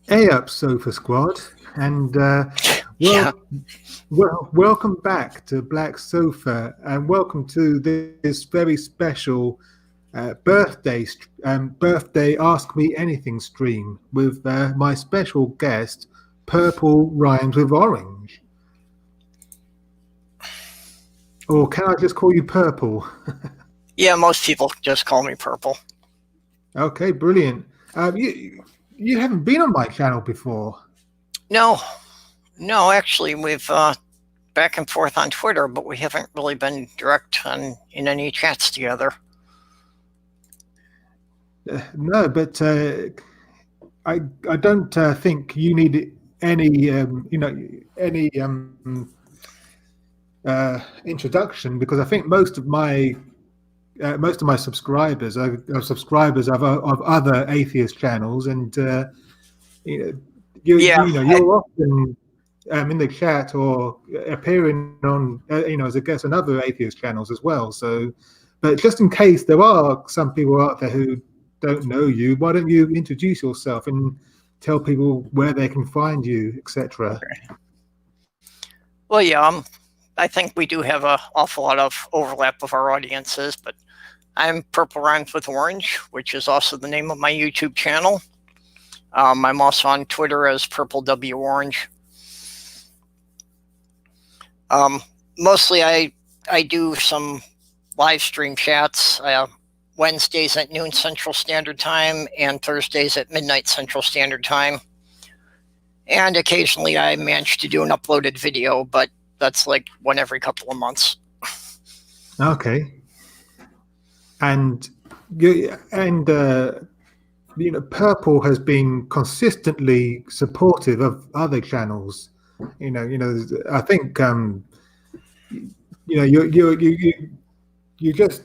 Hey up, Sofa Squad, and Yeah. welcome back to Black Sofa, and welcome to this very special birthday Ask Me Anything stream with my special guest, Purple Rhymes with Orange, or can I just call you Purple? Yeah, most people just call me Purple. Okay, brilliant. You haven't been on my channel before. No, no, actually, we've back and forth on Twitter, but we haven't really been direct in any chats together. No, but I don't think you need any introduction because I think most of my subscribers are subscribers of other atheist channels, and you know Yeah, you're often in the chat or appearing on as a guest on other atheist channels as well. So, but just in case there are some people out there who don't know you, why don't you introduce yourself and tell people where they can find you, etc. well, yeah, I think we do have an awful lot of overlap of our audiences, but I'm Purple Ryhmes with Orange, which is also the name of my YouTube channel. I'm also on Twitter as Purple W Orange. Mostly, I do some live stream chats. Wednesdays at noon Central Standard Time and Thursdays at midnight Central Standard Time. And occasionally I manage to do an uploaded video, but that's like one every couple of months. Okay. And Purple has been consistently supportive of other channels. I think you just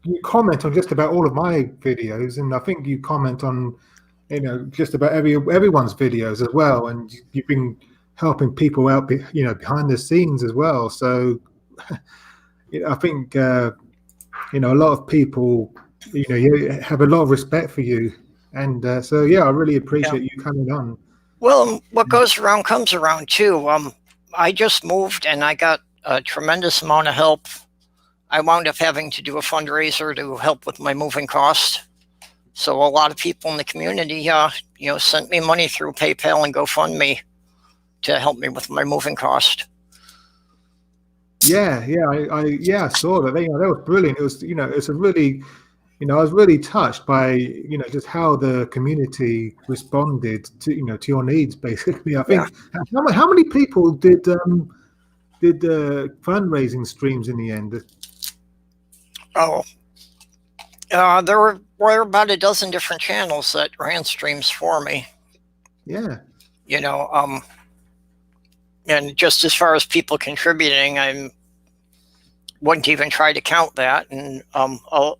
you comment on just about all of my videos, and I think you comment on just about everyone's videos as well, and you've been helping people out behind the scenes as well. So I think a lot of people you have a lot of respect for you, and so yeah, I really appreciate you coming on. Well, what goes around comes around too. I just moved and I got a tremendous amount of help. I wound up having to do a fundraiser to help with my moving cost. So a lot of people in the community, sent me money through PayPal and GoFundMe to help me with my moving cost. Yeah, I saw that. That was brilliant. It was, it's a really, I was really touched by, just how the community responded to your needs. Basically, I think how many people did fundraising streams in the end? Oh, there were about a dozen different channels that ran streams for me. Yeah. And just as far as people contributing, I wouldn't even try to count that. And a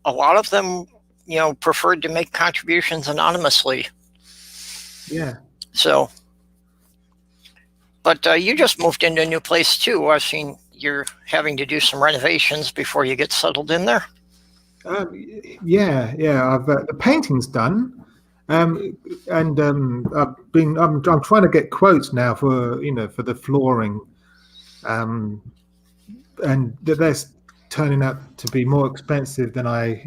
lot of them, preferred to make contributions anonymously. Yeah. So, but you just moved into a new place too. I've seen you're having to do some renovations before you get settled in there. Yeah. The painting's done, and I'm trying to get quotes now for the flooring, and that's turning out to be more expensive than I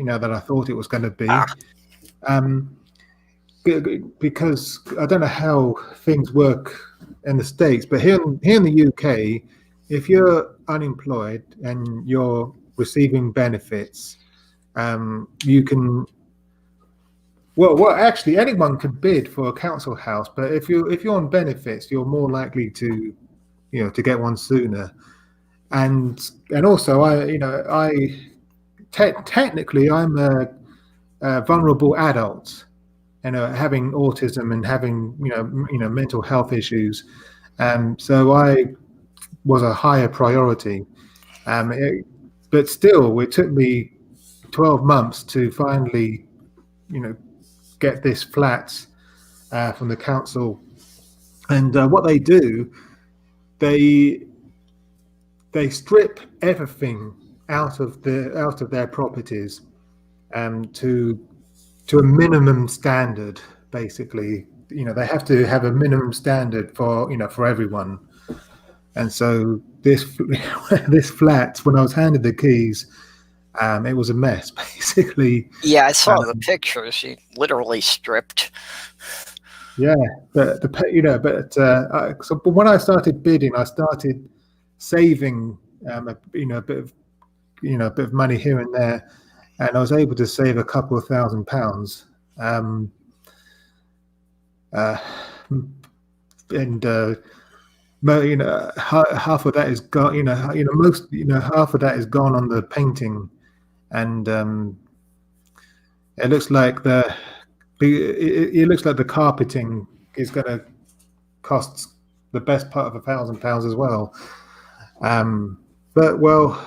thought it was going to be. Because I don't know how things work in the States, but here in the UK, if you're unemployed and you're receiving benefits, you can. Well, actually, anyone can bid for a council house, but if you're on benefits, you're more likely to get one sooner. And also, technically I'm a vulnerable adult, having autism and having mental health issues, so I was a higher priority. But still, it took me 12 months to finally, get this flat from the council. And what they do, they strip everything out of their properties to a minimum standard, basically. They have to have a minimum standard for everyone. And so this flat, when I was handed the keys, it was a mess, basically. Yeah, I saw the pictures. She literally stripped. Yeah, but but when I started bidding, I started saving a bit of money here and there, and I was able to save a couple of £1,000. And half of that is gone. Half of that is gone on the painting, and it looks like the carpeting is going to cost the best part of £1,000 as well. But well,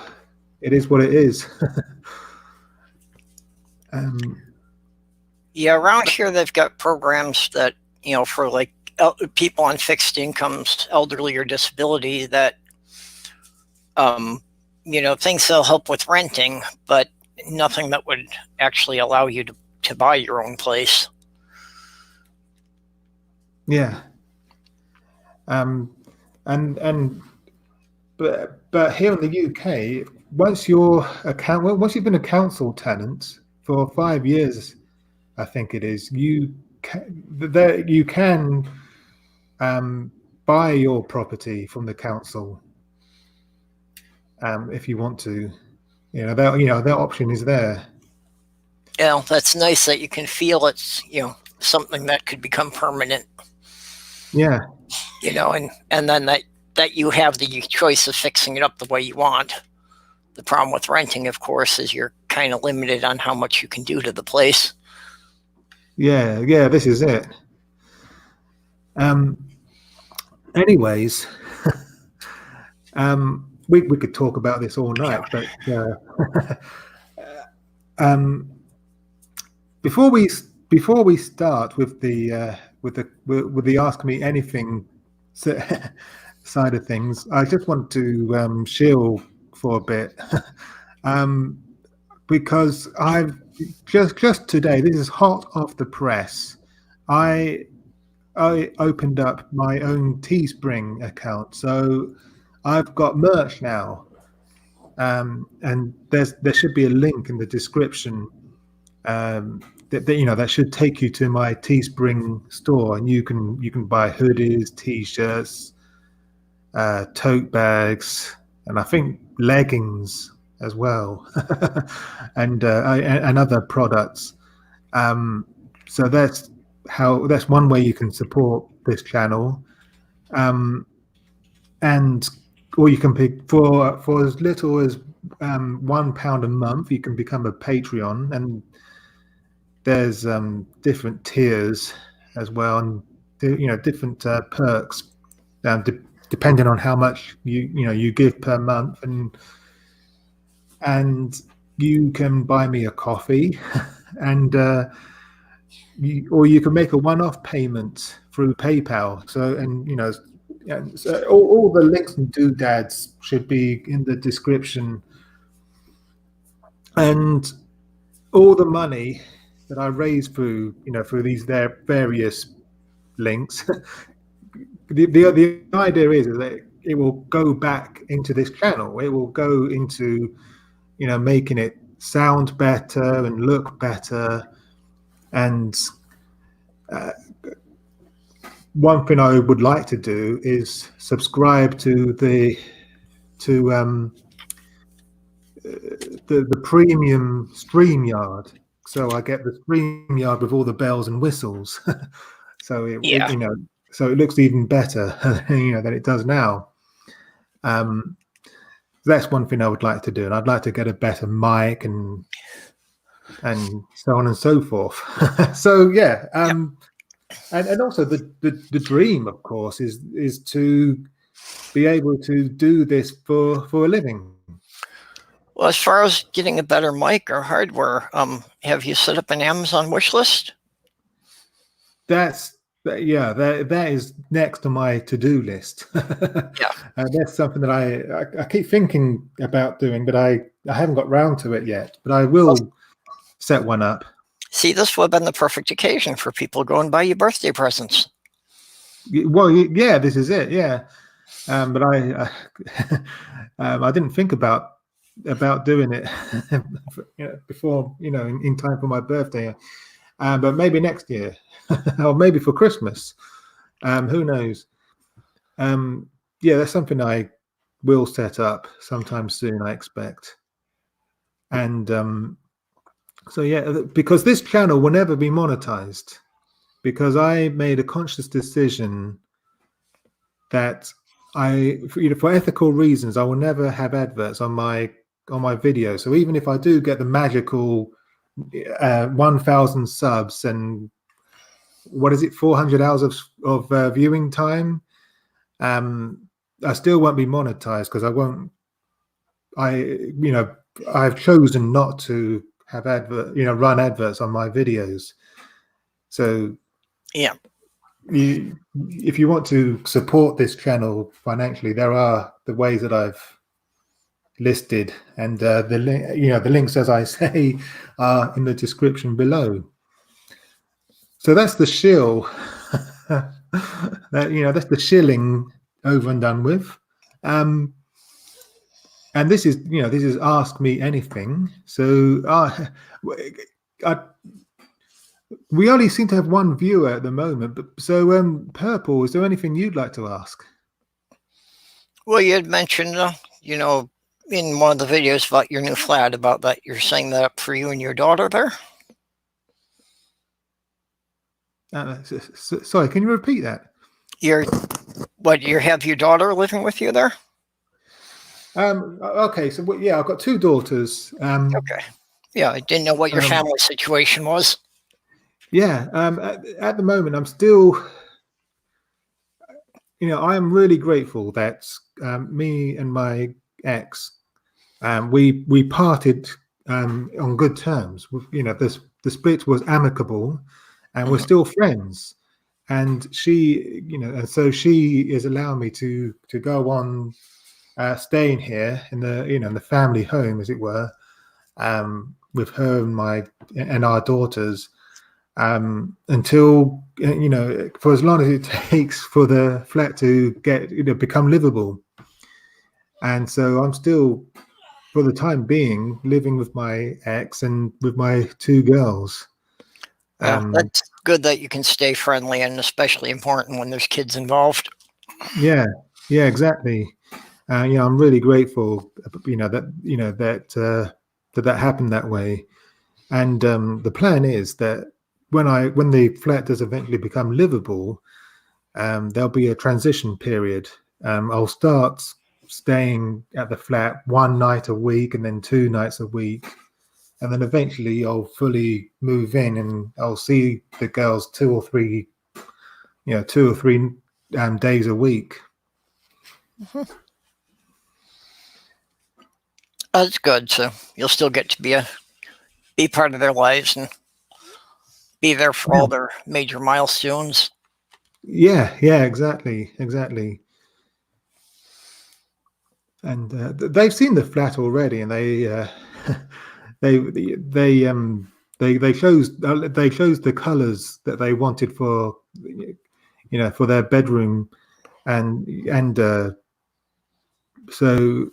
it is what it is. Yeah, around here they've got programs that, for like people on fixed incomes, elderly or disability, that things that'll help with renting, but nothing that would actually allow you to buy your own place. Yeah. But here in the UK, once you've been a council tenant for 5 years, I think it is, you can buy your property from the council if you want to. That option is there. Yeah, that's nice that you can feel it's something that could become permanent. Yeah. And then that you have the choice of fixing it up the way you want. The problem with renting, of course, is you're kind of limited on how much you can do to the place. Yeah, this is it. Anyways, we could talk about this all night, but before we start with the Ask Me Anything side of things, I just want to shill for a bit, because I've just today, this is hot off the press, I opened up my own Teespring account, so I've got merch now, and there should be a link in the description that should take you to my Teespring store, and you can buy hoodies, t-shirts, tote bags, and I think leggings as well, and other products. So that's one way you can support this channel, or you can pick for as little as £1 a month. You can become a Patreon, and there's different tiers as well, and different perks depending on how much you give per month, and you can buy me a coffee, and or you can make a one-off payment through PayPal. So all the links and doodads should be in the description, and all the money that I raise through these various links, the idea is that it will go back into this channel. It will go into making it sound better and look better. And one thing I would like to do is subscribe to the premium StreamYard, so I get the StreamYard with all the bells and whistles. So so it looks even better than it does now. That's one thing I would like to do, and I'd like to get a better mic and so on and so forth. So yeah, and also the dream, of course, is to be able to do this for a living. Well, as far as getting a better mic or hardware, have you set up an Amazon wish list? That is next on my to-do list. Yeah, that's something that I keep thinking about doing, but I haven't got round to it yet. But I will set one up. See, this would have been the perfect occasion for people going buy you birthday presents. Well, yeah, this is it. Yeah, but I didn't think about doing it before, in time for my birthday. But maybe next year, or maybe for Christmas. Who knows? Yeah, that's something I will set up sometime soon, I expect. And so yeah, because this channel will never be monetized, because I made a conscious decision that for ethical reasons, I will never have adverts on my video. So even if I do get the magical 1,000 subs and what is it, 400 hours of viewing time, I still won't be monetized, because I've chosen not to have run adverts on my videos. So yeah, if you want to support this channel financially, there are the ways that I've listed, and the links, as I say, are in the description below. So that's the shill. That's the shilling over and done with. And this is Ask Me Anything. So we only seem to have one viewer at the moment. But so, Purple, is there anything you'd like to ask? Well, you had mentioned, in one of the videos about your new flat, about that you're setting that up for you and your daughter there. Sorry, can you repeat that? You have your daughter living with you there? Okay, so yeah, I've got two daughters. Okay. Yeah, I didn't know what your family situation was. Yeah, at the moment, I'm still, I am really grateful that me and my ex, we parted on good terms. The split was amicable, and we're still friends. And she, and so she is allowing me to go on staying here in the family home, as it were, with her and our daughters, until for as long as it takes for the flat to become livable. And so I'm still, for the time being, living with my ex and with my two girls. That's good that you can stay friendly, and especially important when there's kids involved. Yeah, exactly. I'm really grateful, that happened that way. And the plan is that when the flat does eventually become livable, there'll be a transition period. I'll start staying at the flat one night a week, and then 2 nights a week, and then eventually I'll fully move in, and I'll see the girls 2 or 3 days a week. That's good. So you'll still get to be part of their lives and be there for all their major milestones. Yeah, exactly. And they've seen the flat already, and they chose the colors that they wanted for for their bedroom, and so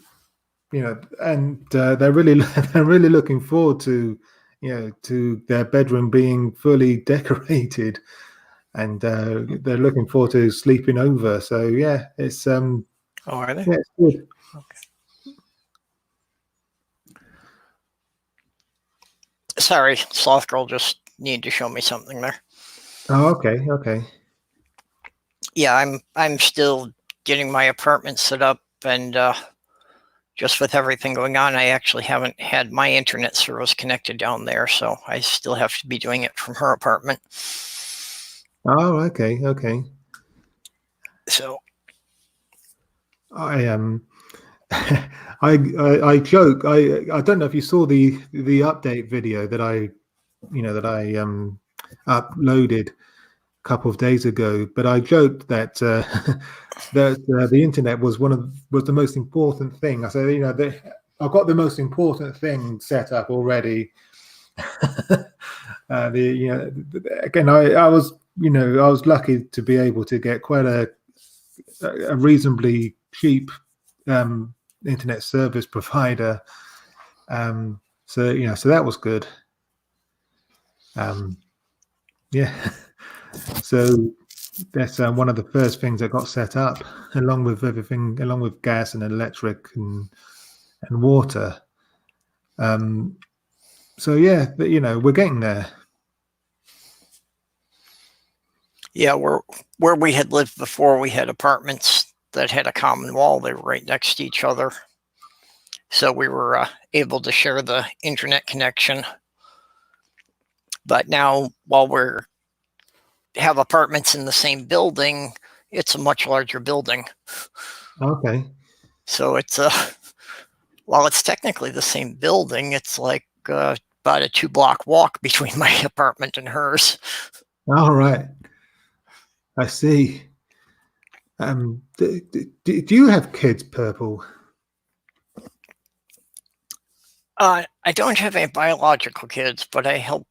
and they're really looking forward to to their bedroom being fully decorated, and they're looking forward to sleeping over. So yeah, it's Oh, are they? yeah, it's good. Okay. Sorry, Sloth Girl just needed to show me something there. Oh, okay. Yeah, I'm still getting my apartment set up, and just with everything going on, I actually haven't had my internet service connected down there, so I still have to be doing it from her apartment. Oh, okay. So I I joke. I don't know if you saw the update video that I uploaded a couple of days ago, but I joked that that the internet was the most important thing. I said, I've got the most important thing set up already, Again, I was I was lucky to be able to get quite a reasonably cheap internet service provider. So that was good. Yeah. So that's one of the first things that got set up, along with everything, along with gas and electric and water. So yeah, we're getting there. Yeah, where we had lived before, we had apartments that had a common wall. They were right next to each other. So we were able to share the internet connection. But now, while we're have apartments in the same building, it's a much larger building. Okay. So it's while it's technically the same building, it's like about a 2-block walk between my apartment and hers. All right. I see. Do you have kids, Purple? I don't have any biological kids, but I helped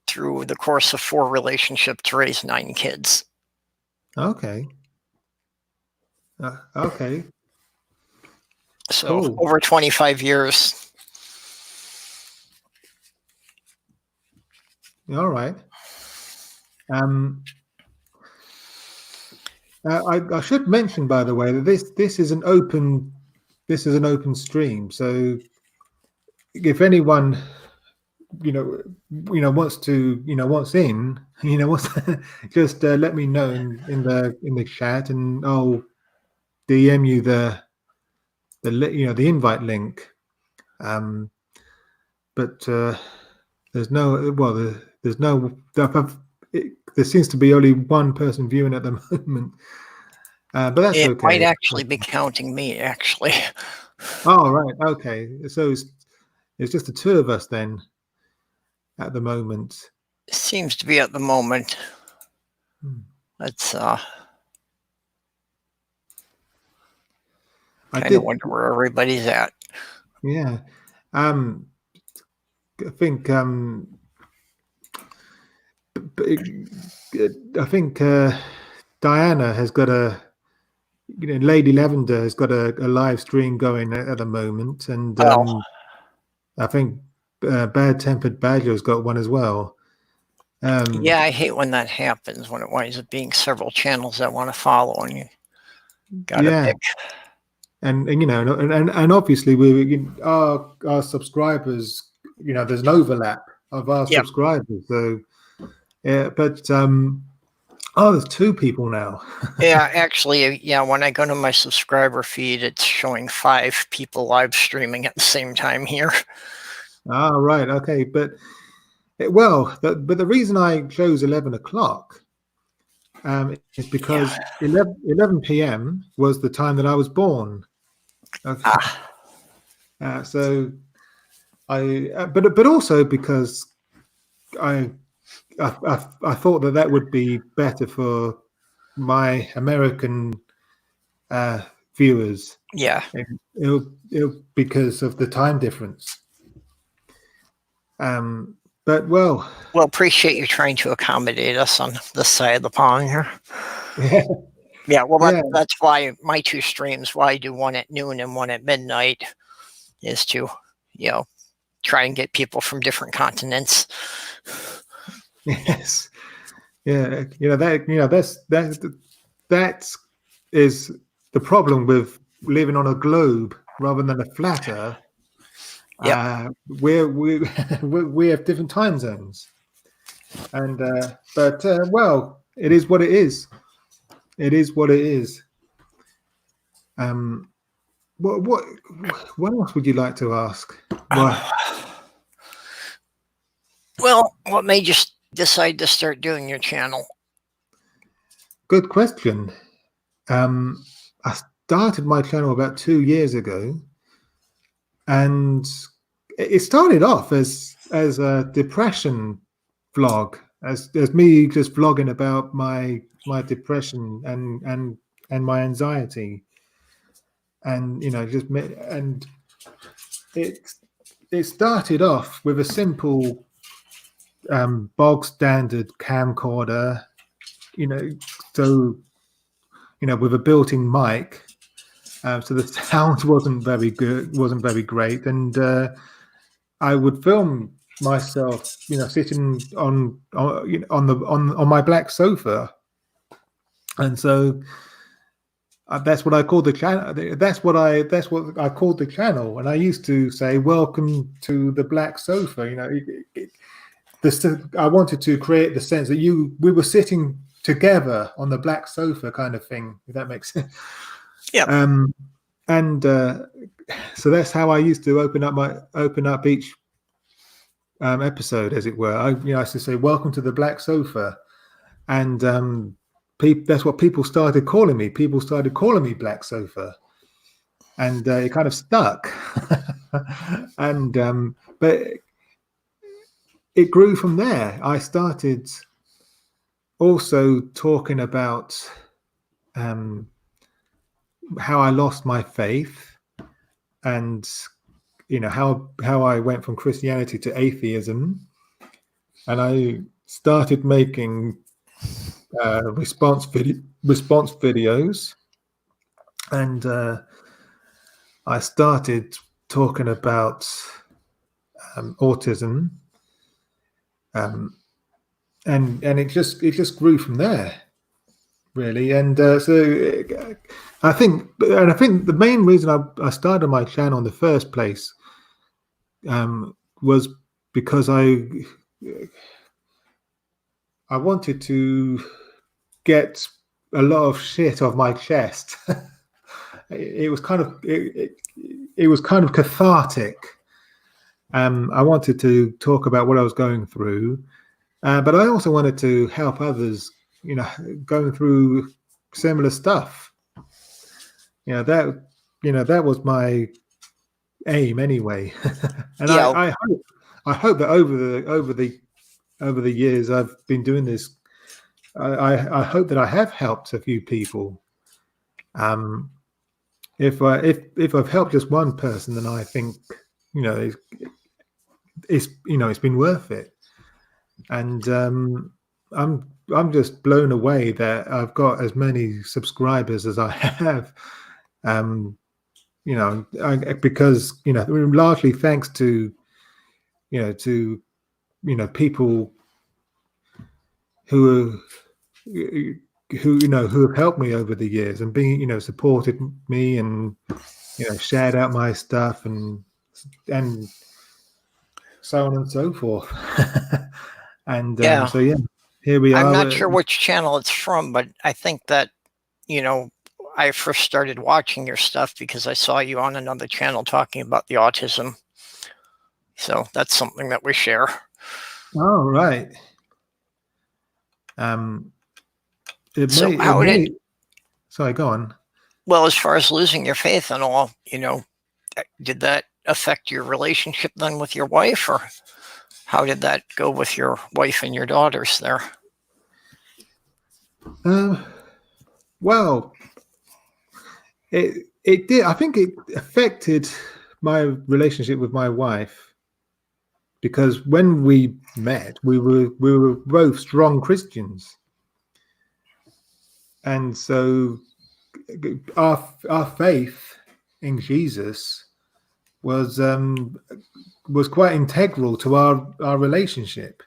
through the course of 4 relationships to raise 9 kids. Okay. Okay. So Cool. over 25 years. All right. I should mention, by the way, that this is an open stream. So if anyone wants to wants in, wants just let me know in the chat, and I'll DM you the invite link. But there's no there seems to be only one person viewing at the moment. But that's It okay. might actually be counting me, actually. Oh, right. Okay. So it's just the 2 of us then at the moment. Seems to be at the moment. That's I kind of wonder where everybody's at. Yeah. I think Diana has got Lady Lavender has got a live stream going at the moment, and I think Bad Tempered Badger's got one as well. Yeah, I hate when that happens, when it winds up being several channels that want to follow, and you gotta pick. And obviously our subscribers, there's an overlap of our subscribers. So yeah, but there's 2 people now. Yeah, actually, when I go to my subscriber feed, it's showing 5 people live streaming at the same time here. Right. Okay. But the reason I chose 11 o'clock is because 11 p.m. was the time that I was born. Okay. So but also because I thought that would be better for my American viewers. Yeah. Because of the time difference. But well, appreciate you trying to accommodate us on this side of the pond here. Yeah. That's why my 2 streams, why I do one at noon and one at midnight, is to, try and get people from different continents. Yes. Yeah. That is the problem with living on a globe rather than a flat Earth. Yeah. We have different time zones, and but it is what it is. It is what it is. What else would you like to ask? Well, what made you decide to start doing your channel? Good question. I started my channel about 2 years ago, and it started off as a depression vlog, as me just vlogging about my depression and my anxiety, and it started off with a simple bog standard camcorder, so with a built-in mic, so the sound wasn't very good, wasn't very great, and I would film myself, sitting on my black sofa, and so that's what I called the channel. That's what I called the channel, and I used to say, "Welcome to the black sofa." I wanted to create the sense that we were sitting together on the black sofa, kind of thing. If that makes sense. Yeah. And so that's how I used to open up each episode, as it were. I used to say, "Welcome to the black sofa," and that's what people started calling me. People started calling me Black Sofa, and it kind of stuck. And but it grew from there. I started also talking about how I lost my faith, and how I went from Christianity to atheism, and I started making response videos, and I started talking about autism, and it just grew from there, really. And so I think the main reason I started my channel in the first place was because I wanted to get a lot of shit off my chest. It was kind of cathartic. I wanted to talk about what I was going through, but I also wanted to help others, going through similar stuff. That was my aim anyway. And Yeah. I hope that over the years I've been doing this, I hope that I have helped a few people. If I've helped just one person, then I think it's been worth it. And I'm just blown away that I've got as many subscribers as I have. Because largely thanks to people who have helped me over the years and supported me and shared out my stuff and so on and so forth. And so here we are. I'm not sure which channel it's from, but I think that I first started watching your stuff because I saw you on another channel talking about the autism. So that's something that we share. Oh, right. Sorry, go on. Well, as far as losing your faith and all, did that affect your relationship then with your wife, or how did that go with your wife and your daughters there? Well, it did. I think it affected my relationship with my wife, because when we met, we were both strong Christians, and so our faith in Jesus was quite integral to our relationship.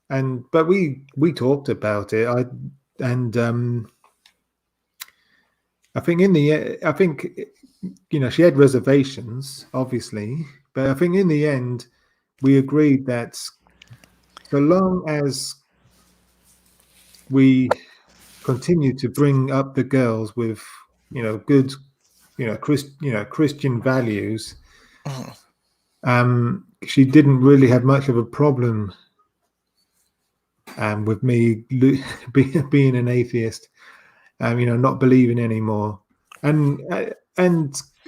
But we talked about it. I think she had reservations, obviously, but I think in the end we agreed that so long as we continue to bring up the girls with good Christian values, she didn't really have much of a problem with me being an atheist, not believing anymore, and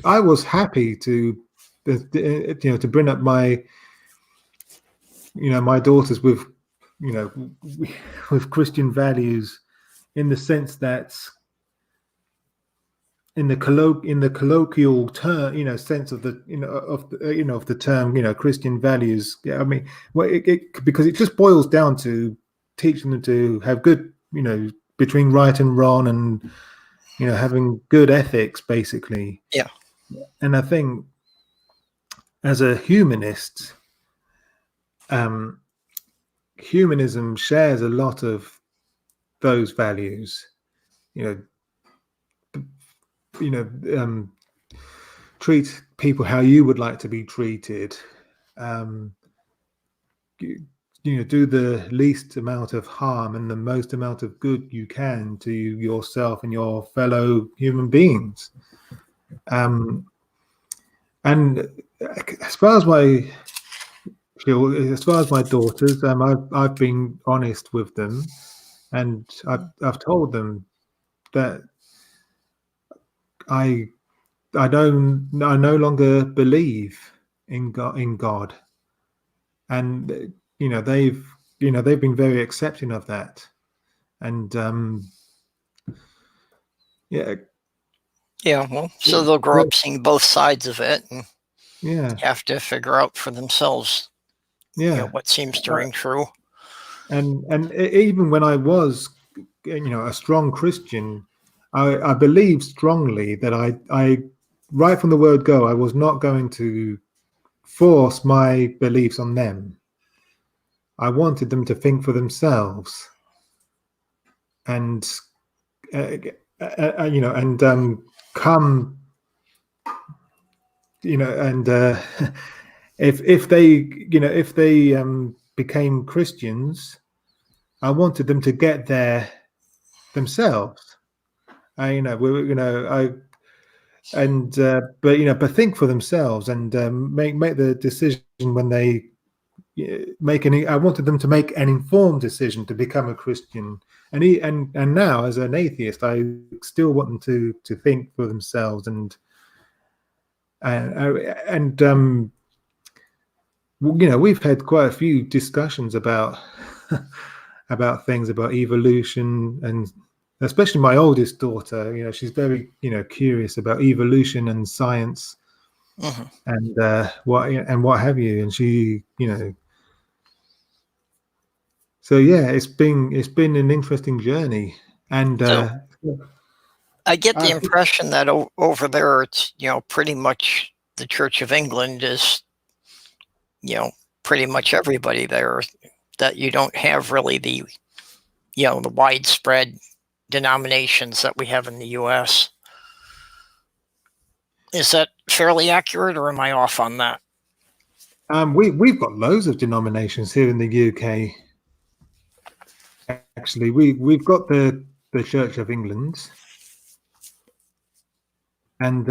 I was happy to bring up my my daughters with with Christian values, in the sense that in the colloquial term, sense of the of the term, Christian values. Yeah, I mean, well, because it just boils down to teaching them to have good, between right and wrong, and having good ethics, basically. Yeah. And I think as a humanist, humanism shares a lot of those values. You know, treat people how you would like to be treated. Do the least amount of harm and the most amount of good you can to yourself and your fellow human beings. And as far as my daughters, I've been honest with them, and I've told them that I no longer believe in God, and they've been very accepting of that, and Well, so they'll grow up seeing both sides of it and have to figure out for themselves what seems to ring true. And even when I was a strong Christian, I believed strongly that I right from the word go, I was not going to force my beliefs on them. I wanted them to think for themselves, and come, and if they became Christians, I wanted them to get there themselves. But think for themselves and make the decision when they I wanted them to make an informed decision to become a Christian. And now, as an atheist, I still want them to think for themselves and we've had quite a few discussions about things about evolution, and especially my oldest daughter. She's very curious about evolution and science, and what have you. And she so yeah, it's been an interesting journey. And I get the impression that over there, it's pretty much the Church of England is pretty much everybody there. That you don't have really the the widespread denominations that we have in the U.S. Is that fairly accurate, or am I off on that? We've got loads of denominations here in the UK. Actually, we've got the Church of England, and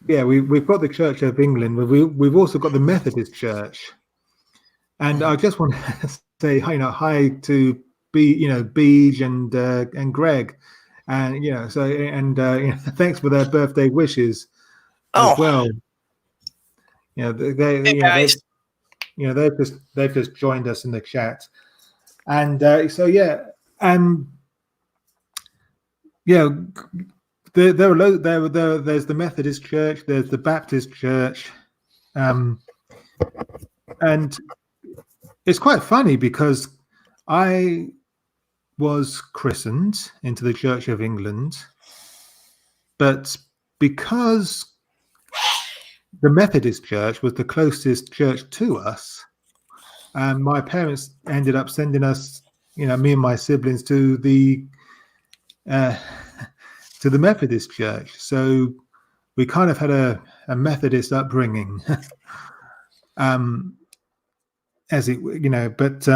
we've got the Church of England. We've also got the Methodist Church, and I just want to say hi to Beej and Greg, and thanks for their birthday wishes as well. They've just joined us in the chat, and there's the Methodist Church, there's the Baptist Church, and it's quite funny because I was christened into the Church of England, but because the Methodist Church was the closest church to us, and my parents ended up sending us, me and my siblings, to the Methodist Church. So we kind of had a Methodist upbringing, as it, but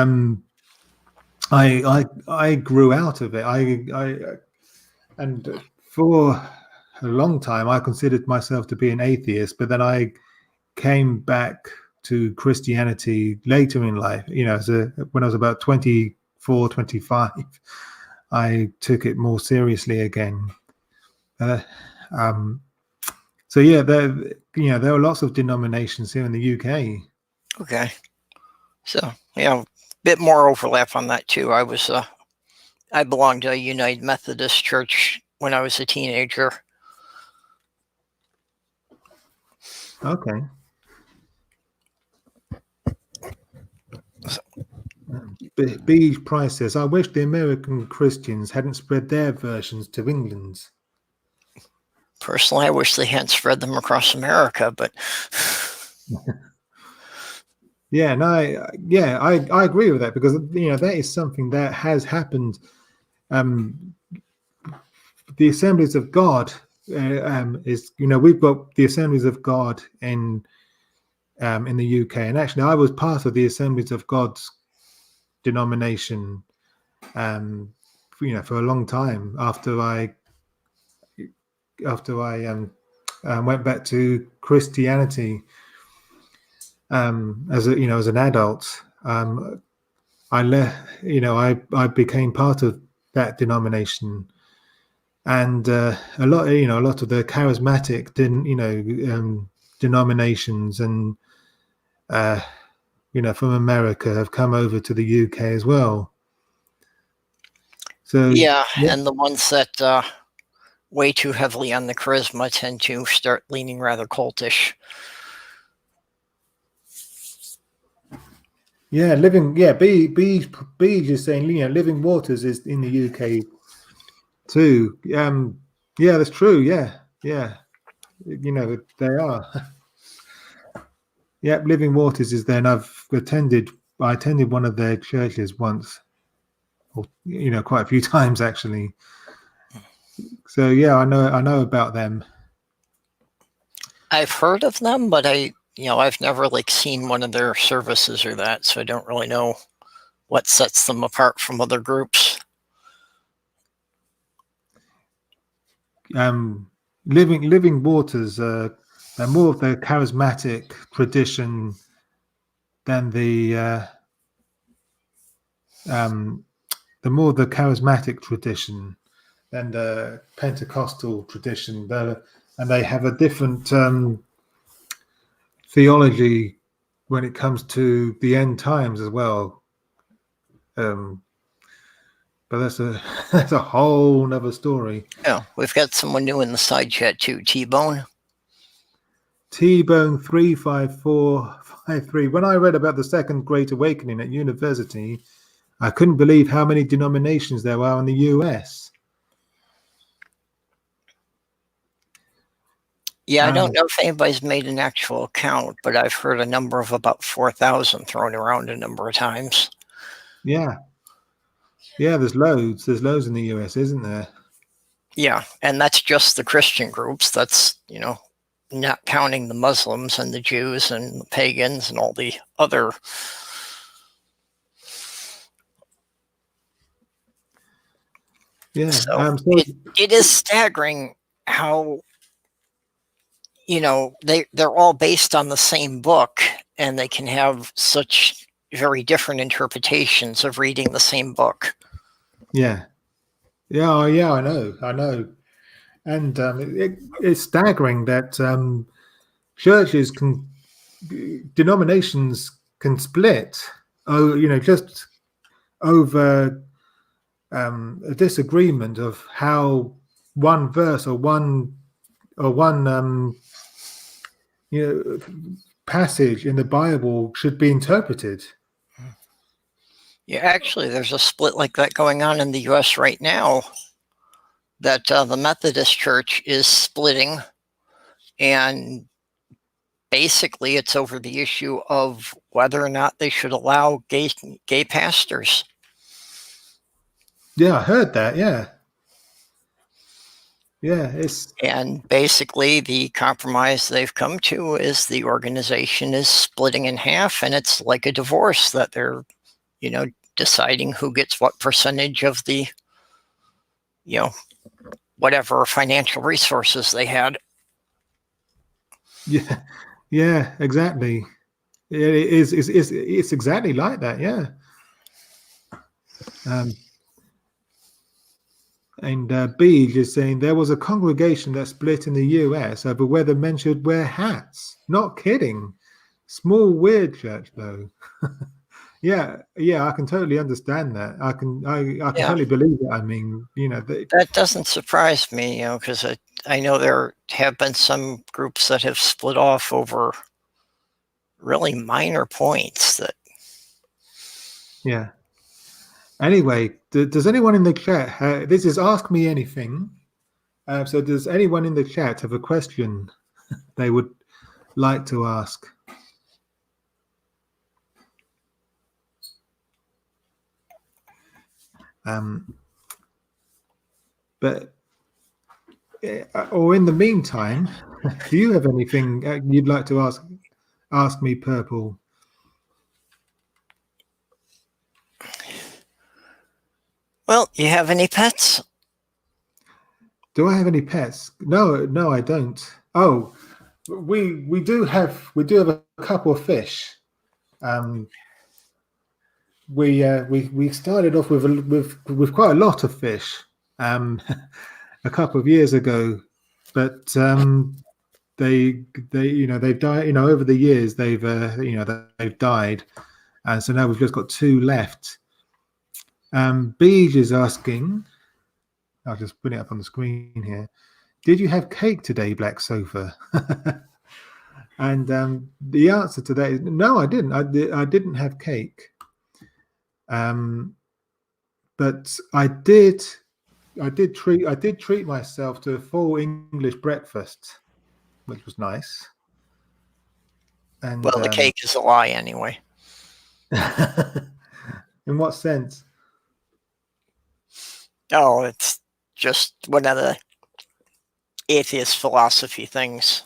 I grew out of it. And for a long time I considered myself to be an atheist, but then I came back to Christianity later in life. When I was about 24, 25, I took it more seriously again. There are lots of denominations here in the UK. Okay, so a bit more overlap on that too. I was I belonged to a United Methodist Church when I was a teenager. Okay. B. Price says, I wish the American Christians hadn't spread their versions to England. Personally, I wish they hadn't spread them across America, but yeah, and I agree with that, because that is something that has happened. The Assemblies of God is we've got the Assemblies of God in the UK, and actually I was part of the Assemblies of God's denomination for a long time after I went back to Christianity as an adult. I became part of that denomination, and a lot of the charismatic denominations and from America have come over to the UK as well. So yeah, and the ones that weigh too heavily on the charisma tend to start leaning rather cultish. Yeah, B is saying, Living Waters is in the UK too. Yeah, that's true. Yeah. They are. Yeah, Living Waters is there, and I attended one of their churches once, or quite a few times actually. So yeah, I know about them. I've heard of them, but I've never seen one of their services or that, so I don't really know what sets them apart from other groups. Living Waters are more of the charismatic tradition than the more the charismatic tradition than the Pentecostal tradition. And they have a different theology when it comes to the end times as well. But that's a whole nother story. Yeah, we've got someone new in the side chat too, T-Bone. T-Bone 35453. When I read about the Second Great Awakening at university, I couldn't believe how many denominations there are in the US. Yeah, I don't know if anybody's made an actual count, but I've heard a number of about 4,000 thrown around a number of times. Yeah, there's loads. There's loads in the US, isn't there? Yeah, and that's just the Christian groups. That's, not counting the Muslims and the Jews and the pagans and all the other. Yeah, so it is staggering how they're all based on the same book, and they can have such very different interpretations of reading the same book. Yeah, I know, and it's staggering that churches denominations can split. Just over a disagreement of how one verse or one passage in the Bible should be interpreted. Yeah, actually, there's a split like that going on in the U.S. right now, that the Methodist Church is splitting, and basically it's over the issue of whether or not they should allow gay pastors. Yeah, I heard that. Yeah, and basically the compromise they've come to is the organization is splitting in half, and it's like a divorce, that they're deciding who gets what percentage of the whatever financial resources they had. Yeah, exactly. It's exactly like that. Yeah. And B is saying there was a congregation that split in the US over whether men should wear hats. Not kidding. Small weird church though. Yeah, I can totally understand that. I can Yeah, totally believe it. I mean, you know, that doesn't surprise me, because I know there have been some groups that have split off over really minor points that. yeah. Anyway, does anyone in the chat? This is Ask Me Anything. So, does anyone in the chat have a question they would like to ask? But or in the meantime, do you have anything you'd like to ask me, Purple? Well, you have any pets? Do I have any pets? No, I don't. Oh, we do have a couple of fish. We started off with quite a lot of fish a couple of years ago, but they they've died. Over the years they've died, and so now we've just got two left. Beej is asking. I'll just put it up on the screen here. Did you have cake today, Black Sofa? And the answer to that is no, I didn't. I didn't have cake. But I did treat myself to a full English breakfast, which was nice. And Well, the cake is a lie anyway. in what sense? Oh, it's just one of the atheist philosophy things.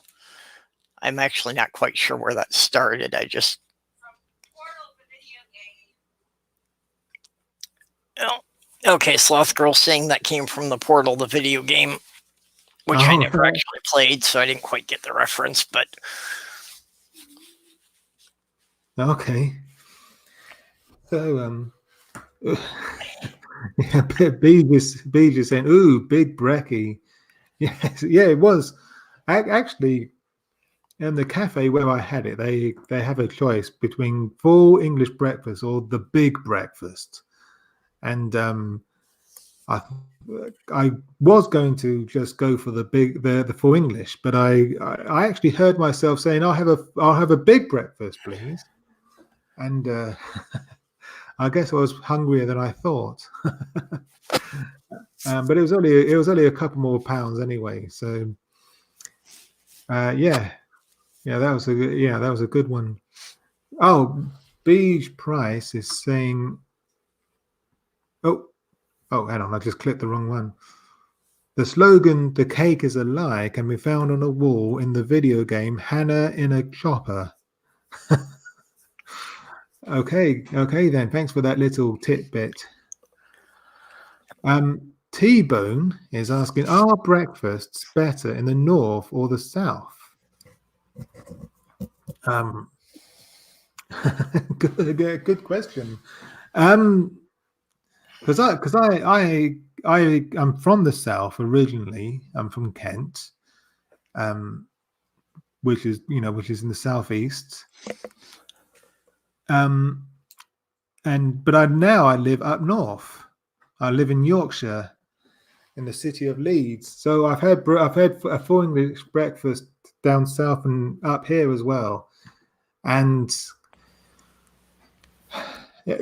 I'm actually not quite sure where that started. Okay, Sloth Girl saying that came from the Portal, the video game, which I never actually played, so I didn't quite get the reference, but. Okay. So, yeah, Beej is saying, "Ooh, big brekkie." Yes, yeah, it was. Actually, in the cafe where I had it, they have a choice between full English breakfast or the big breakfast, and I was going to just go for the full English, but I actually heard myself saying, I'll have a big breakfast, please," and I guess I was hungrier than I thought. But it was only a couple more pounds anyway. So yeah, that was a good one. Oh, Beej Price is saying, oh, hang on, I just clicked the wrong one. The slogan "The cake is a lie" can be found on a wall in the video game Hannah in a Chopper. Okay then. Thanks for that little tidbit. T-Bone is asking, are breakfasts better in the north or the south? Good question. Because I'm from the south originally. I'm from Kent, which is in the southeast. But I live up north. I live in Yorkshire, in the city of Leeds. So I've had a full English breakfast down south and up here as well. And I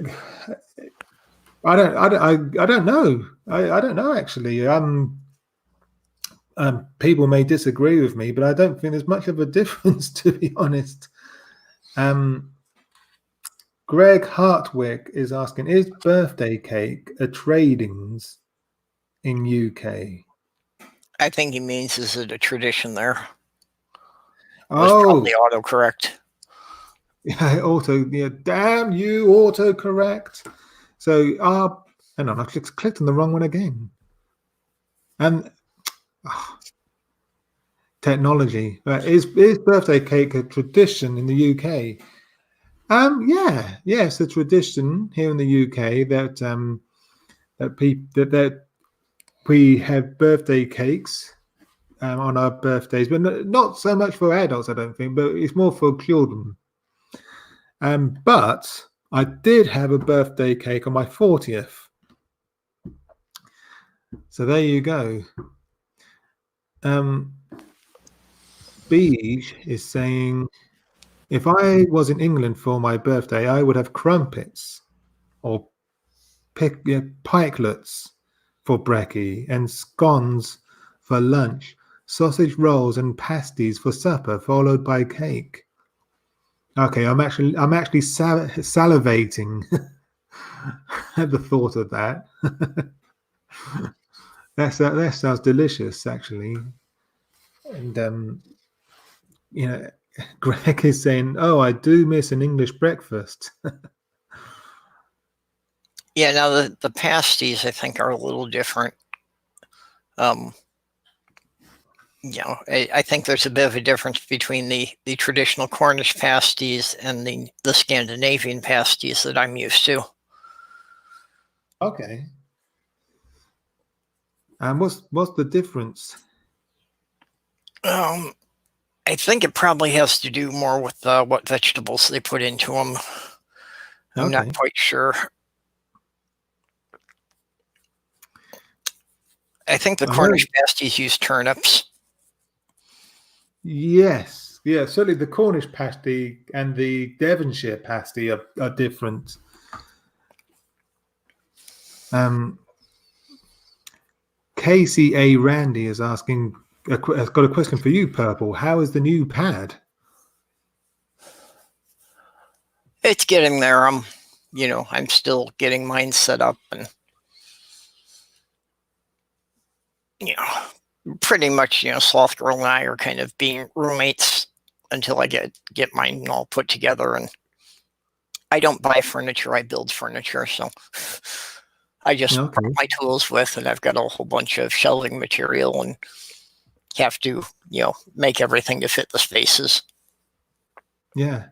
don't know. I don't know actually. People may disagree with me, but I don't think there's much of a difference, to be honest. Greg Hartwick is asking, is birthday cake a tradings in UK? I think he means, is it a tradition there? Was probably autocorrect. Yeah, damn you, autocorrect. So hang on, I clicked on the wrong one again. And technology. Is birthday cake a tradition in the UK? Yeah, it's a tradition here in the UK that we have birthday cakes on our birthdays, but not so much for adults, I don't think, but it's more for children. But I did have a birthday cake on my 40th. So there you go. Beige is saying, if I was in England for my birthday, I would have crumpets or pikelets for brekkie and scones for lunch, sausage rolls and pasties for supper, followed by cake. Okay, I'm actually salivating at the thought of that. That sounds delicious, actually. And Greg is saying, "Oh, I do miss an English breakfast." Yeah, now the pasties I think are a little different. I think there's a bit of a difference between the traditional Cornish pasties and the Scandinavian pasties that I'm used to. Okay. And what's the difference? I think it probably has to do more with what vegetables they put into them. I'm not quite sure. I think the Cornish pasties use turnips. Yes, yeah, certainly the Cornish pasty and the Devonshire pasty are different. Casey A. Randy is asking, has got a question for you, Purple. How is the new pad? It's getting there. I'm still getting mine set up, and pretty much, Sloth Girl and I are kind of being roommates until I get mine all put together. And I don't buy furniture; I build furniture. So I just brought my tools with, and I've got a whole bunch of shelving material, and have to, make everything to fit the spaces. Yeah.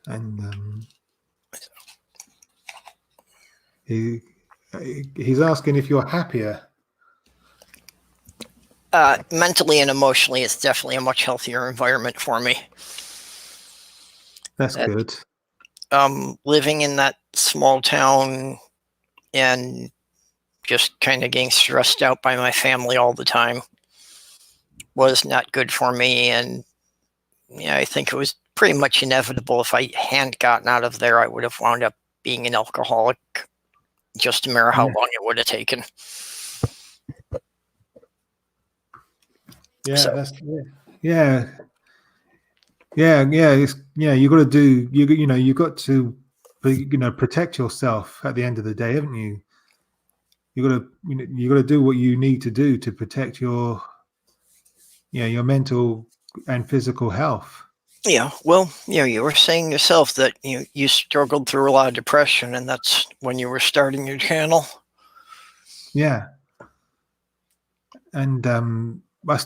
And he's asking if you're happier. Mentally and emotionally, it's definitely a much healthier environment for me. That's good. Living in that small town and just kind of getting stressed out by my family all the time was not good for me. And I think it was pretty much inevitable. If I hadn't gotten out of there, I would have wound up being an alcoholic, just a matter how long it would have taken. Yeah, so. Yeah. You got to do. You got to, protect yourself at the end of the day, haven't you? You got to do what you need to do to protect your mental and physical health. Yeah, well, you were saying yourself that you struggled through a lot of depression, and that's when you were starting your channel. Yeah, and I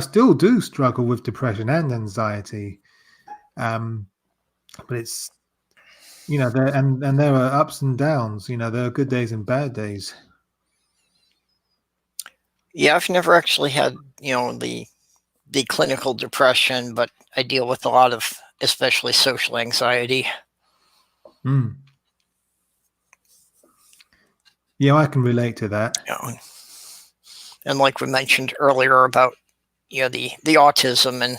still do struggle with depression and anxiety, but it's there and there are ups and downs. There are good days and bad days. Yeah, I've never actually had the clinical depression, but I deal with a lot of especially social anxiety. Yeah, I can relate to that. And like we mentioned earlier about the autism, and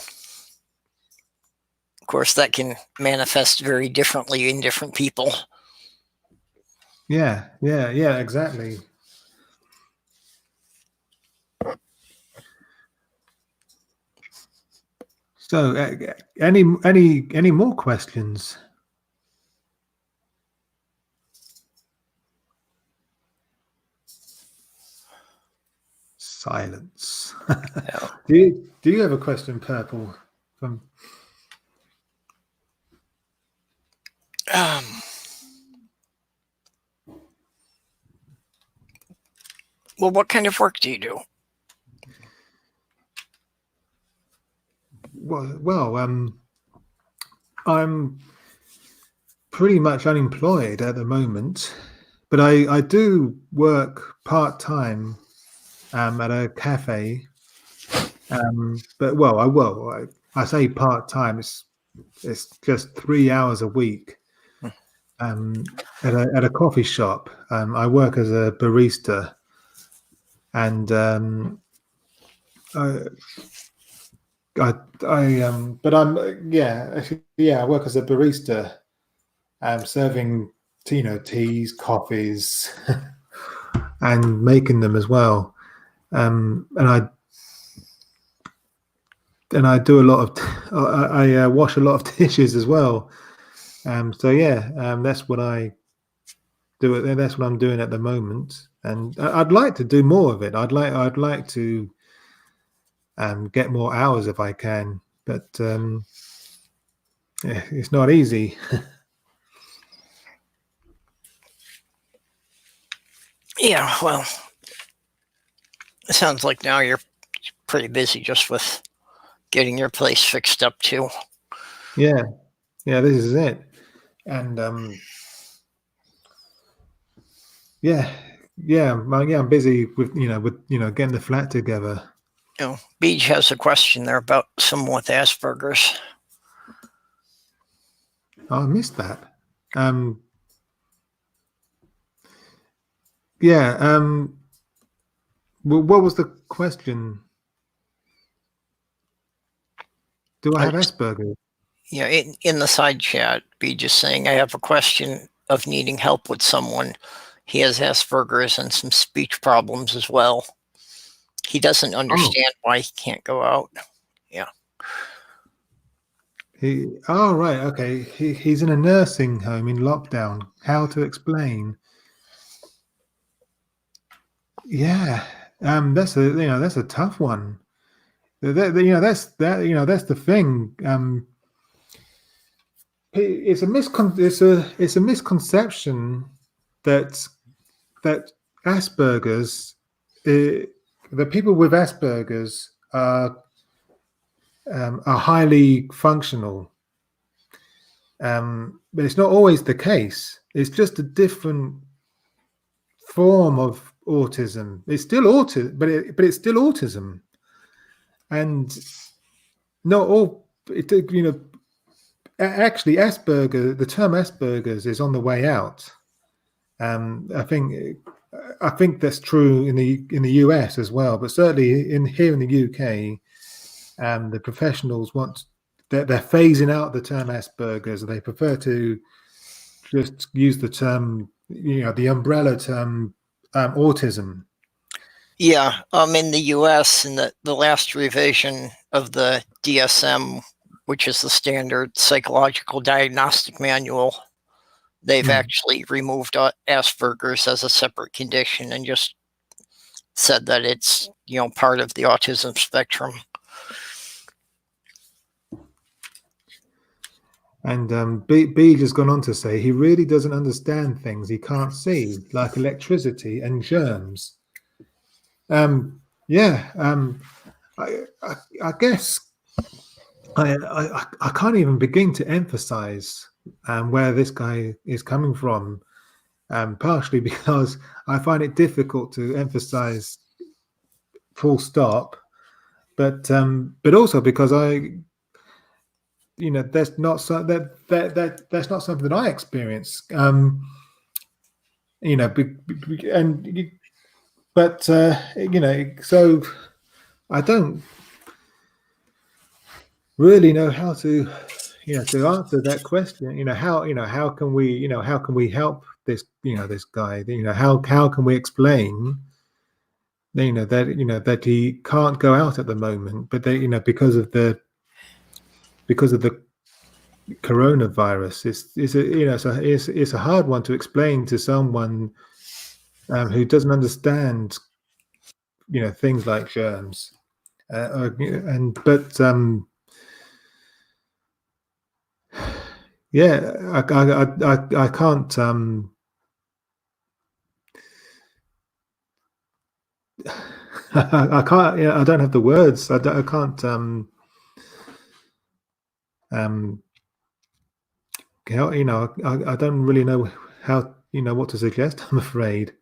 of course that can manifest very differently in different people. Yeah, exactly. So, any more questions? Silence. Yeah. Do you have a question, Purple? From well, what kind of work do you do? Well, I'm pretty much unemployed at the moment, but I do work part-time at a cafe. But I say part-time, it's just 3 hours a week at a coffee shop. I work as a barista, and but I work as a barista, serving teas, coffees, and making them as well. And I do a lot of I wash a lot of dishes as well. That's what I do. That's what I'm doing at the moment, and I'd like to do more of it. I'd like to get more hours if I can, but it's not easy. Yeah, well, it sounds like now you're pretty busy just with getting your place fixed up too. Yeah, this is it, and I'm busy with getting the flat together. Beach has a question there about someone with Asperger's. Oh, I missed that. What was the question? Do I have Asperger's? Yeah, in the side chat, be just saying, I have a question of needing help with someone. He has Asperger's and some speech problems as well. He doesn't understand why he can't go out. Yeah. Right, okay. He's in a nursing home in lockdown. How to explain? Yeah, that's a tough one. That's the thing. It's a misconception that Asperger's, the people with Asperger's are highly functional, but it's not always the case. It's just a different form of autism. It's still autism, but it's still autism, and not all. Actually, the term Asperger's is on the way out. I think that's true in the US as well, but certainly here in the UK, the professionals they're phasing out the term Asperger's. They prefer to just use the term, the umbrella term, autism. Yeah, in the US, in the last revision of the DSM, which is the standard psychological diagnostic manual, they've actually removed Asperger's as a separate condition and just said that it's part of the autism spectrum. And B just gone on to say he really doesn't understand things he can't see, like electricity and germs. I guess I can't even begin to emphasize where this guy is coming from, partially because I find it difficult to emphasize full stop, but also because that's not that's not something that I experience. So I don't really know how to answer that question. How can we help this this guy? How can we explain that he can't go out at the moment, but because of the coronavirus, it's a hard one to explain to someone who doesn't understand things like germs, I can't I can't. I don't have the words. I can't. I don't really know how. What to suggest. I'm afraid.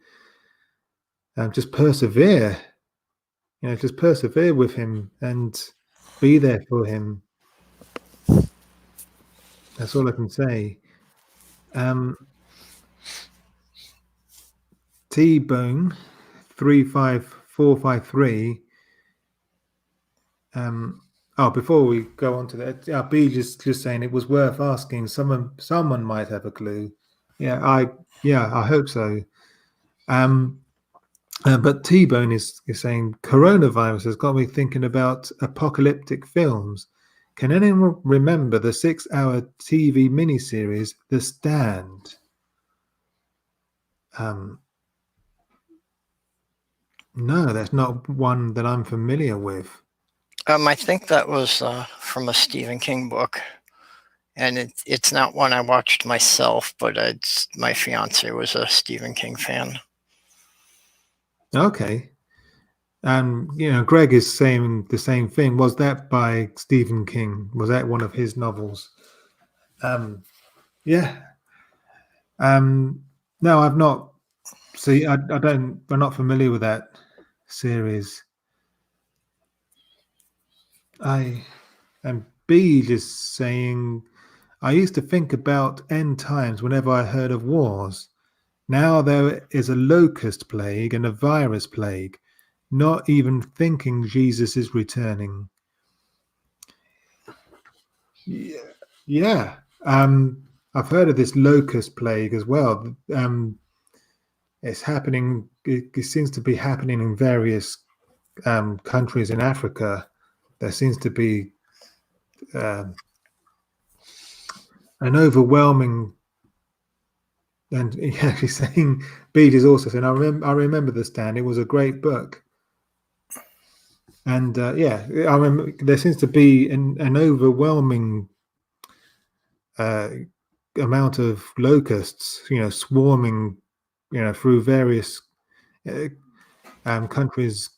Just persevere. Just persevere with him and be there for him. That's all I can say. T-Bone 35453. Before we go on to that, B just saying it was worth asking. Someone might have a clue. I hope so. But T-Bone is saying coronavirus has got me thinking about apocalyptic films. Can anyone remember the 6-hour TV miniseries The Stand? No, that's not one that I'm familiar with. I think that was from a Stephen King book, and it's not one I watched myself, but my fiance was a Stephen King fan. Okay. And Greg is saying the same thing. Was that by Stephen King? Was that one of his novels? Yeah. No, I've not. See, I don't. I'm not familiar with that series. And B just saying, I used to think about end times whenever I heard of wars. Now there is a locust plague and a virus plague. Not even thinking Jesus is returning. Yeah. I've heard of this locust plague as well. It's happening. It seems to be happening in various countries in Africa. There seems to be an overwhelming. And actually saying, Bede is also saying, I remember The Stand. It was a great book. And I remember there seems to be an overwhelming amount of locusts, swarming, through various countries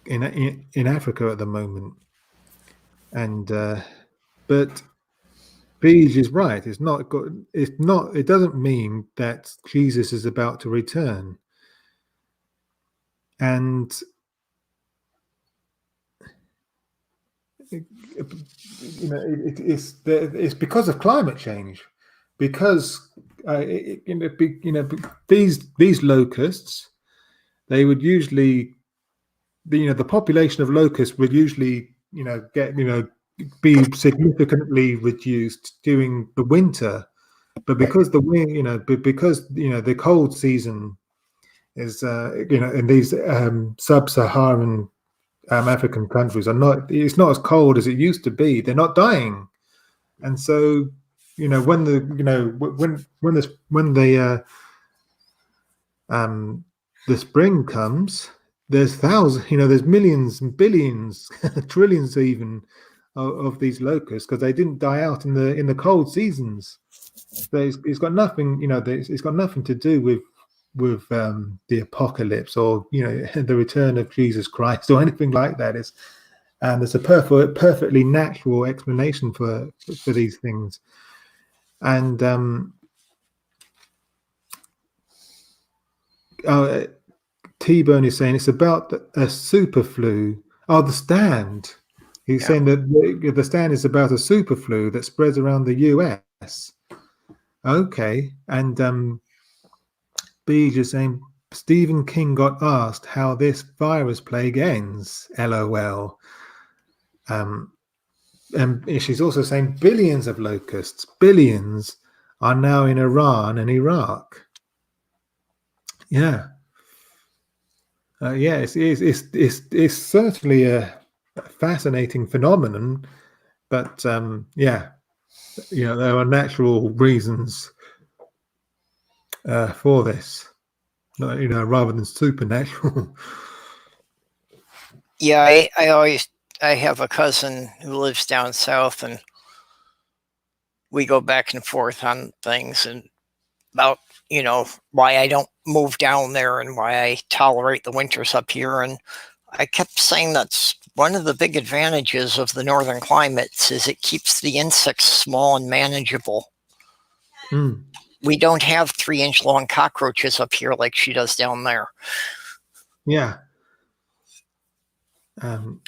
in Africa at the moment. And but Beige is right. It's not. It doesn't mean that Jesus is about to return. And it's because of climate change, because these locusts, they would usually, the population of locusts would usually be significantly reduced during the winter, but because the cold season is in these sub-Saharan African countries it's not as cold as it used to be. They're not dying, and so when the spring comes, there's thousands, there's millions and billions, trillions even of these locusts, because they didn't die out in the cold seasons. So it's got nothing, it's got nothing to do with the apocalypse or the return of Jesus Christ or anything like that. There's a perfectly natural explanation for these things. And T-Bone is saying it's about a super flu. Oh, The Stand. He's saying that The Stand is about a super flu that spreads around the US. Okay. And B just saying Stephen King got asked how this virus plague ends. LOL. And she's also saying billions of locusts, billions, are now in Iran and Iraq. Yeah. It's certainly a fascinating phenomenon, but there are natural reasons for this, rather than supernatural. Yeah, I have a cousin who lives down south, and we go back and forth on things and about why I don't move down there and why I tolerate the winters up here. And I kept saying that's one of the big advantages of the northern climates is it keeps the insects small and manageable. We don't have 3-inch long cockroaches up here like she does down there. Yeah. And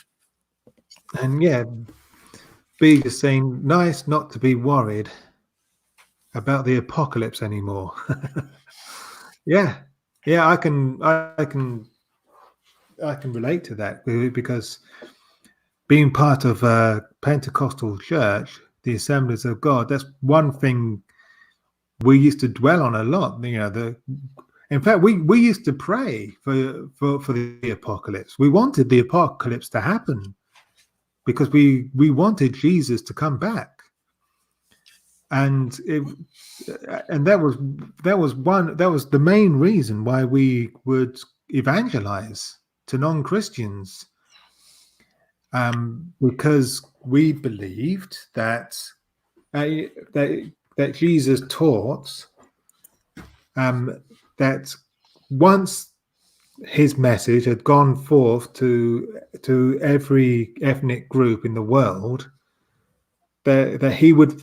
yeah, B is saying nice not to be worried. about the apocalypse anymore. Yeah, I can relate to that, because being part of a Pentecostal church, the Assemblies of God, that's one thing we used to dwell on a lot. In fact, we used to pray for the apocalypse. We wanted the apocalypse to happen because we wanted Jesus to come back. And that was the main reason why we would evangelize to non-Christians, because we believed that Jesus taught that once his message had gone forth to every ethnic group in the world, that he would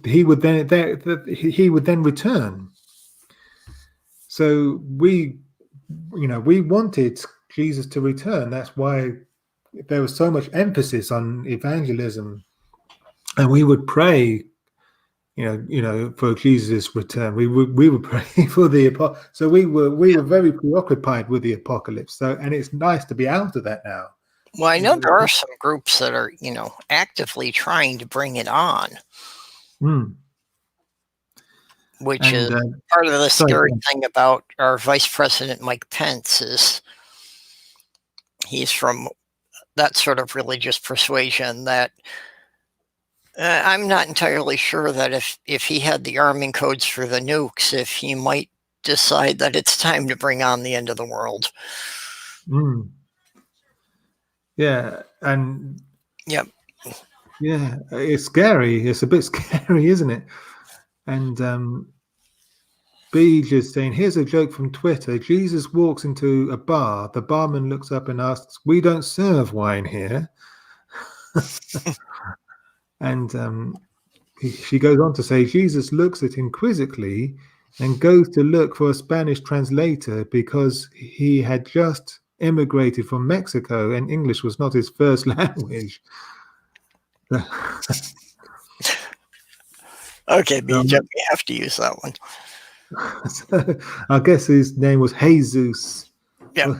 then return. So we wanted Jesus to return. That's why there was so much emphasis on evangelism, and we would pray, for Jesus' return. We would pray for the so we were very preoccupied with the apocalypse. So, and it's nice to be out of that now. Well, I know there are some groups that are, actively trying to bring it on, which is part of the scary thing about our Vice President Mike Pence is he's from that sort of religious persuasion that I'm not entirely sure that if he had the arming codes for the nukes, if he might decide that it's time to bring on the end of the world. Yeah, and yep. Yeah, it's scary. It's a bit scary, isn't it? And B just saying, here's a joke from Twitter. Jesus walks into a bar. The barman looks up and asks, "We don't serve wine here." And she goes on to say, Jesus looks at him quizzically and goes to look for a Spanish translator because he had just immigrated from Mexico and English was not his first language. Okay, BJ, we have to use that one. So, I guess his name was Jesus, yeah,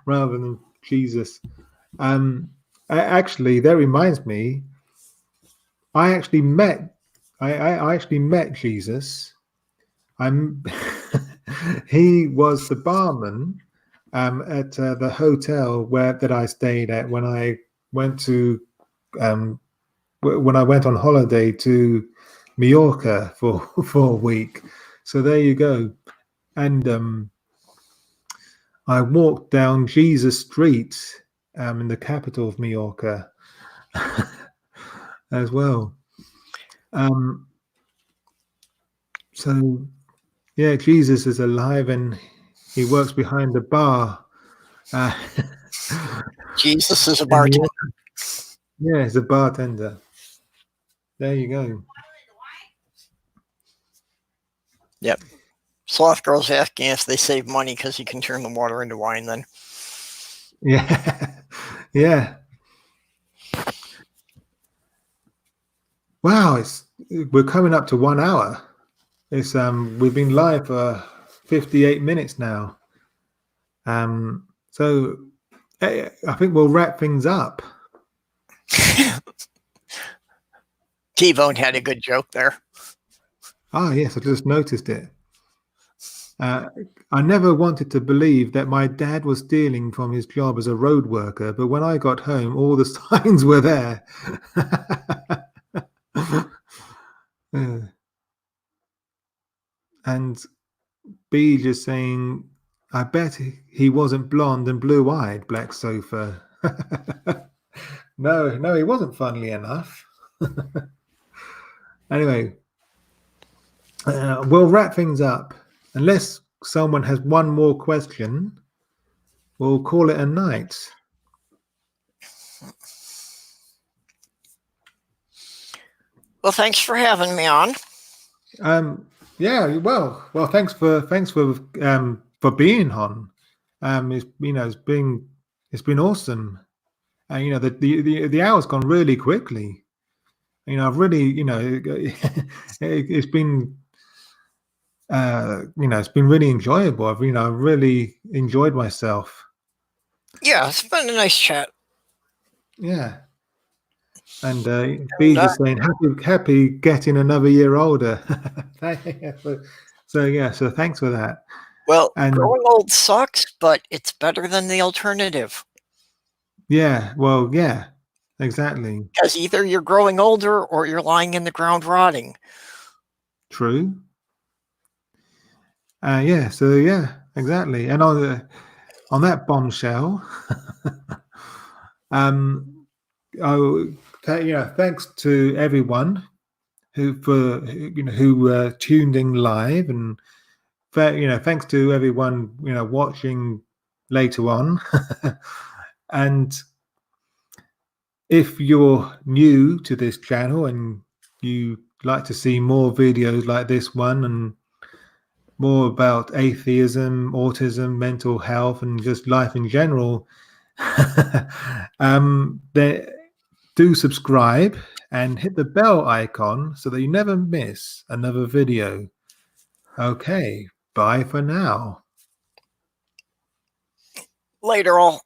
rather than Jesus. Actually, that reminds me. I actually met Jesus. He was the barman at the hotel that I stayed at when I went on holiday to Mallorca for a week. So there you go. And I walked down Jesus Street in the capital of Mallorca as well. So yeah, Jesus is alive and he works behind the bar. Jesus is a bartender. Yeah, he's a bartender. There you go. Yep. Sloth Girl's asking if they save money because you can turn the water into wine then. Yeah. Yeah. Wow, we're coming up to 1 hour. It's we've been live for 58 minutes now. So I think we'll wrap things up. T-Bone had a good joke there. Oh yes, I just noticed it. I never wanted to believe that my dad was stealing from his job as a road worker, but when I got home, all the signs were there. And B just saying, I bet he wasn't blonde and blue-eyed, Black Sofa. No, he wasn't, funnily enough. Anyway, we'll wrap things up. Unless someone has one more question, we'll call it a night. Well, thanks for having me on. Yeah, well, thanks for being on. It's been awesome. And the hour's gone really quickly. I've really, it's been it's been really enjoyable. I've really enjoyed myself. Yeah, it's been a nice chat. Yeah. And And, Bees is saying happy getting another year older. So thanks for that. well, And growing old sucks, but it's better than the alternative. yeah, well, yeah, exactly. Because either you're growing older or you're lying in the ground rotting. True. Yeah, so yeah, exactly. And on that bombshell, thanks to everyone who tuned in live, and thanks to everyone watching later on. And if you're new to this channel and you like to see more videos like this one and more about atheism, autism, mental health, and just life in general, then do subscribe and hit the bell icon so that you never miss another video. Okay, bye for now. Later, all.